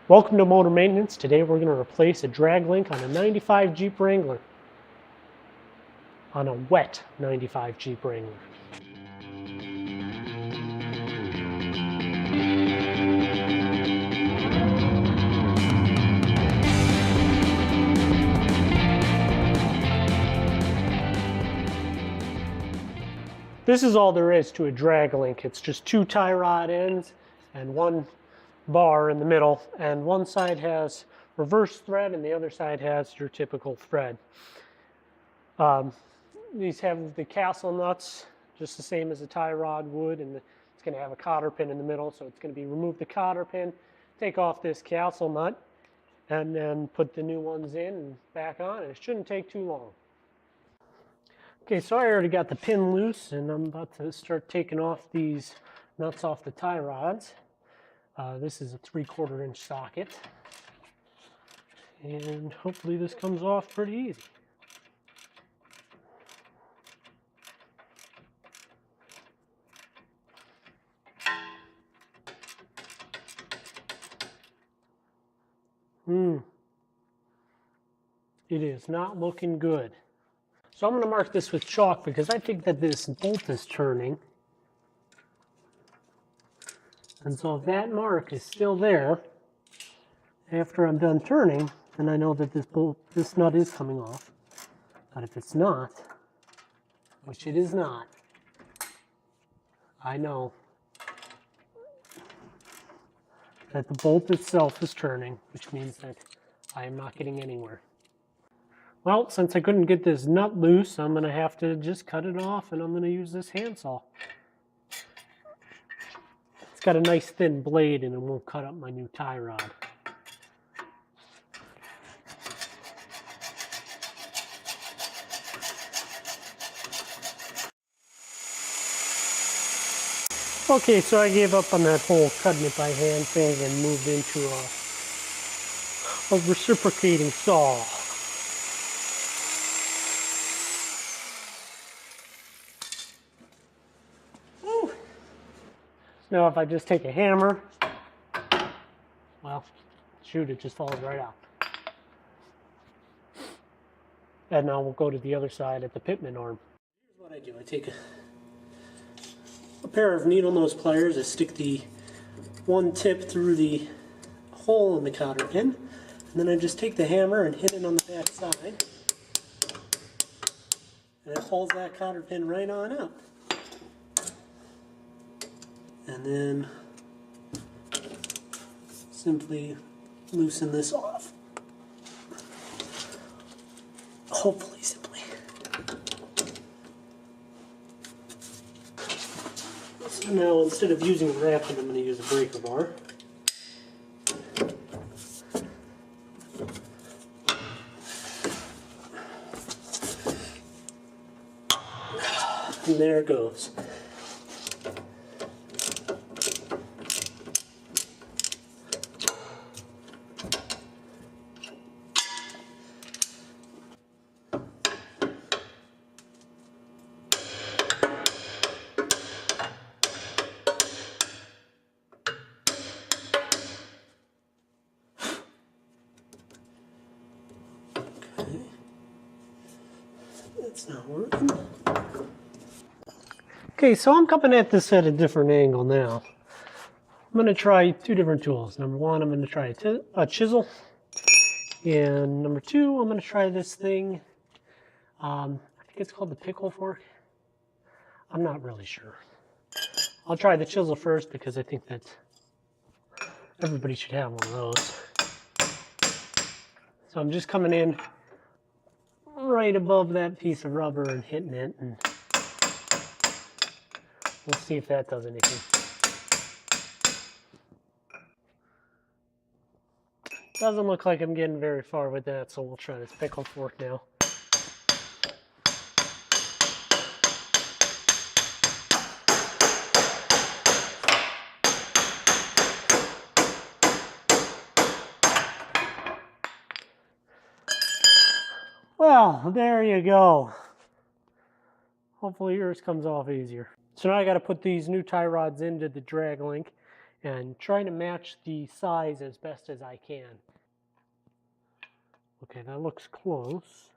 Welcome to Motor Maintenance. Today we're going to replace a drag link on a 95 Jeep Wrangler. On a wet 95 Jeep Wrangler. This is all there is to a drag link. It's just two tie rod ends and one bar in the middle, and one side has reverse thread and the other side has your typical thread. These have the castle nuts just the same as a tie rod would, and it's going to have a cotter pin in the middle, so it's going to be remove the cotter pin, take off this castle nut, and then put the new ones in and back on, and it shouldn't take too long. Okay, so I already got the pin loose, and I'm about to start taking off these nuts off the tie rods. This is a 3/4 inch socket, and hopefully this comes off pretty easy. It is not looking good. So I'm going to mark this with chalk because I think that this bolt is turning. And so if that mark is still there after I'm done turning, then I know that this nut is coming off. But if it's not, which it is not, I know that the bolt itself is turning, which means that I am not getting anywhere. Well, since I couldn't get this nut loose, I'm going to have to just cut it off, and I'm going to use this handsaw. It's got a nice thin blade and it won't cut up my new tie rod. Okay, so I gave up on that whole cutting it by hand thing and moved into a reciprocating saw. Now if I just take a hammer, well, shoot, it just falls right out. And now we'll go to the other side at the pitman arm. Here's what I do. I take a pair of needle nose pliers. I stick the one tip through the hole in the cotter pin, and then I just take the hammer and hit it on the back side, and it pulls that cotter pin right on out. And then simply loosen this off. Hopefully simply. So now instead of using a ratchet, I'm going to use a breaker bar. And there it goes. It's not working. Okay, so I'm coming at this at a different angle now. I'm going to try two different tools. Number one, I'm going to try a chisel. And number two, I'm going to try this thing. I think it's called the pickle fork. I'm not really sure. I'll try the chisel first because I think that everybody should have one of those. So I'm just coming in right above that piece of rubber and hitting it, and we'll see if that does anything. Doesn't look like I'm getting very far with that, so we'll try this pickle fork now. Well, there you go. Hopefully yours comes off easier. So now I got to put these new tie rods into the drag link, and trying to match the size as best as I can. Okay, that looks close.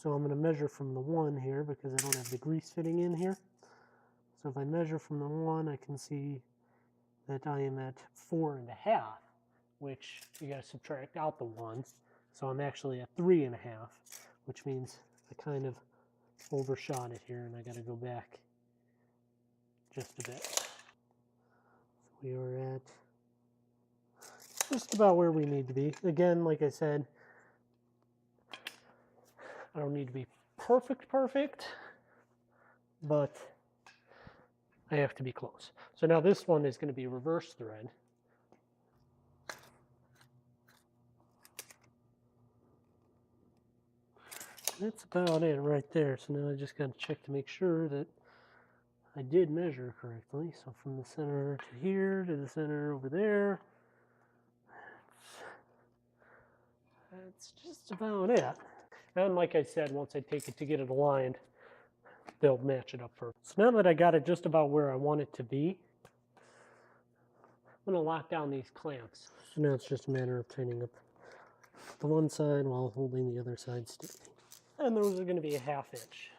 So I'm going to measure from the 1 here because I don't have the grease fitting in here. So if I measure from the 1, I can see that I am at 4.5, which you got to subtract out the 1. So I'm actually at 3.5, which means I kind of overshot it here and I got to go back just a bit. So we are at just about where we need to be. Again, like I said, I don't need to be perfect, but I have to be close. So now this one is going to be reverse thread. That's about it right there. So now I just got to check to make sure that I did measure correctly. So from the center to here to the center over there, that's just about it. And like I said, once I take it to get it aligned, they'll match it up perfect. So now that I got it just about where I want it to be, I'm going to lock down these clamps. So now it's just a matter of tightening up the one side while holding the other side steady. And those are going to be a 1/2 inch,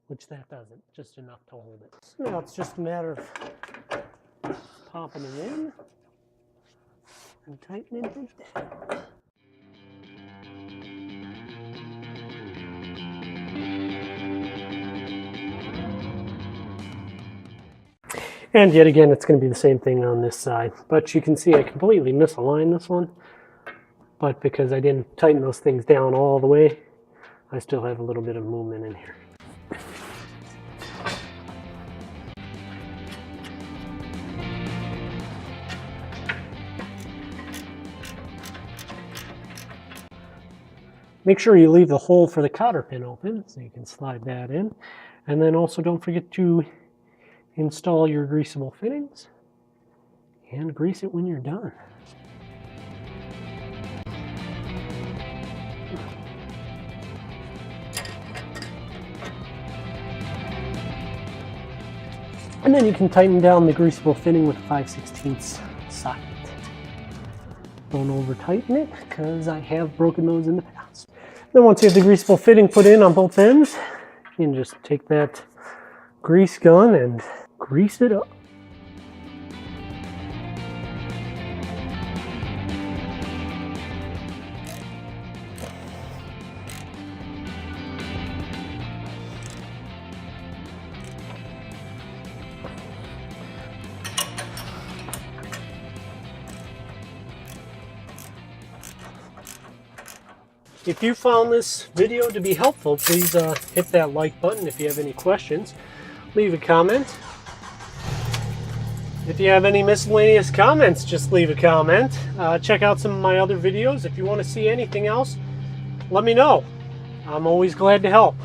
which that doesn't, just enough to hold it. So now it's just a matter of popping it in and tightening it down. And yet again, it's going to be the same thing on this side. But you can see I completely misaligned this one. But because I didn't tighten those things down all the way, I still have a little bit of movement in here. Make sure you leave the hole for the cotter pin open so you can slide that in. And then also don't forget to install your greasable fittings and grease it when you're done. And then you can tighten down the greasable fitting with a 5/16 socket. Don't over tighten it because I have broken those in the past. Then once you have the greasable fitting put in on both ends, you can just take that grease gun and grease it up. If you found this video to be helpful, please hit that like button. If you have any questions, leave a comment. If you have any miscellaneous comments, just leave a comment. Check out some of my other videos. If you want to see anything else, let me know. I'm always glad to help.